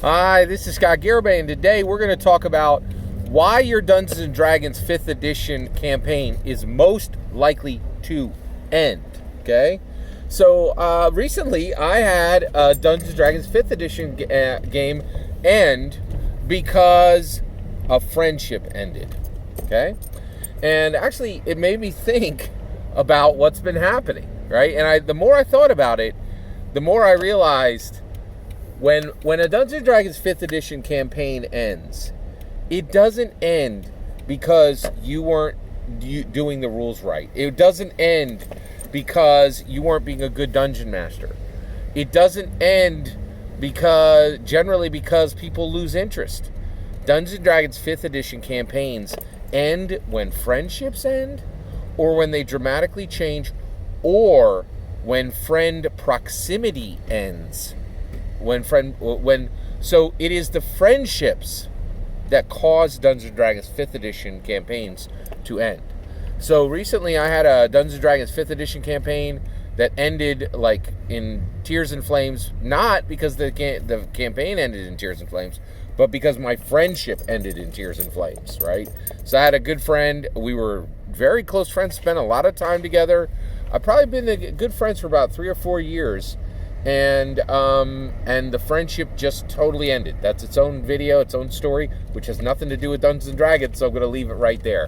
Hi, this is Scott Garibay, and today we're going to talk about why your Dungeons & Dragons 5th edition campaign is most likely to end, okay? So, recently I had a Dungeons & Dragons 5th edition game end because a friendship ended, okay? And actually, it made me think about what's been happening, right? And the more I thought about it, the more I realized when a Dungeons & Dragons 5th edition campaign ends, it doesn't end because you weren't doing the rules right. It doesn't end because you weren't being a good dungeon master. It doesn't end generally because people lose interest. Dungeons & Dragons 5th edition campaigns end when friendships end, or when they dramatically change, or when friend proximity ends. So it is the friendships that cause Dungeons & Dragons 5th edition campaigns to end. So recently I had a Dungeons & Dragons 5th edition campaign that ended like in tears and flames, not because the campaign ended in tears and flames, but because my friendship ended in tears and flames, right? So I had a good friend. We were very close friends, spent a lot of time together. I've probably been good friends for about 3 or 4 years. And the friendship just totally ended. That's its own video, its own story, which has nothing to do with Dungeons & Dragons, so I'm going to leave it right there.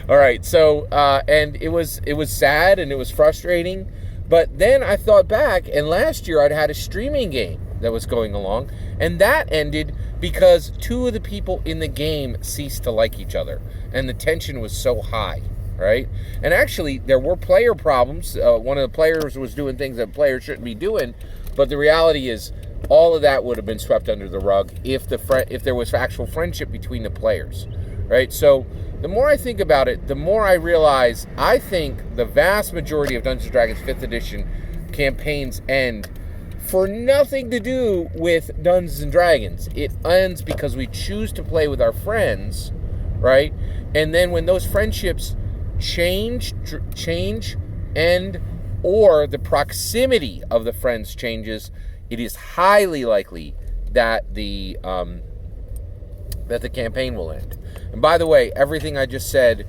All right, so, and it was sad and it was frustrating, but then I thought back, and last year I'd had a streaming game that was going along, and that ended because 2 of the people in the game ceased to like each other, and the tension was so high. Right? And actually, there were player problems. One of the players was doing things that players shouldn't be doing, but the reality is all of that would have been swept under the rug if there was actual friendship between the players, right? So the more I think about it, the more I realize I think the vast majority of Dungeons & Dragons 5th edition campaigns end for nothing to do with Dungeons & Dragons. It ends because we choose to play with our friends, right? And then when those friendships change, and or the proximity of the friends changes, it is highly likely that the campaign will end. And by the way, everything I just said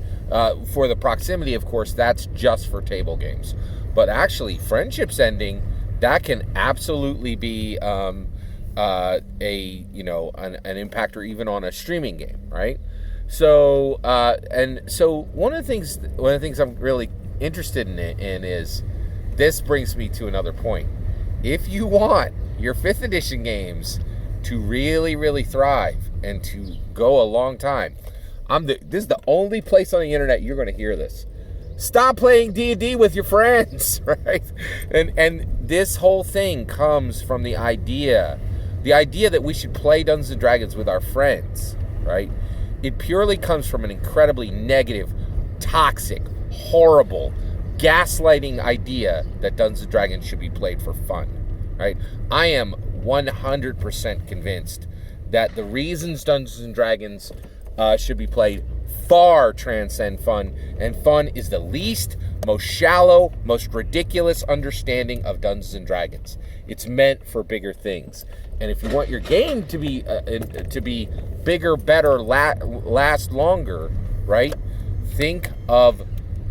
for the proximity, of course, that's just for table games. But actually, friendships ending, that can absolutely be an impactor even on a streaming game, right? So one of the things I'm really interested in is, this brings me to another point. If you want your 5th edition games to really, really thrive and to go a long time, this is the only place on the internet you're going to hear this. Stop playing D&D with your friends, right? And this whole thing comes from the idea that we should play Dungeons & Dragons with our friends, right? It purely comes from an incredibly negative, toxic, horrible, gaslighting idea that Dungeons & Dragons should be played for fun, right? I am 100% convinced that the reasons Dungeons & Dragons should be played far transcend fun, and fun is the least, most shallow, most ridiculous understanding of Dungeons & Dragons. It's meant for bigger things. And if you want your game to be bigger, better, last longer, right? Think of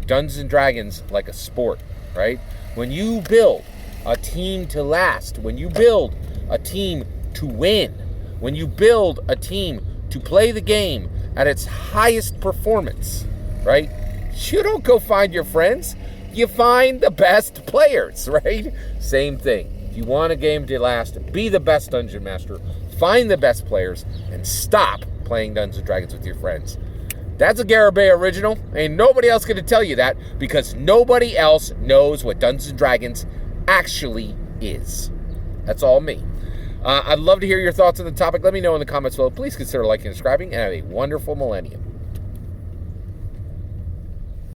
Dungeons & Dragons like a sport, right? When you build a team to last, when you build a team to win, when you build a team to play the game at its highest performance, right? You don't go find your friends. You find the best players, right? Same thing. If you want a game to last, be the best dungeon master, find the best players, and stop playing Dungeons & Dragons with your friends. That's a Garibay original. Ain't nobody else going to tell you that, because nobody else knows what Dungeons & Dragons actually is. That's all me. I'd love to hear your thoughts on the topic. Let me know in the comments below. Please consider liking and subscribing, and have a wonderful millennium.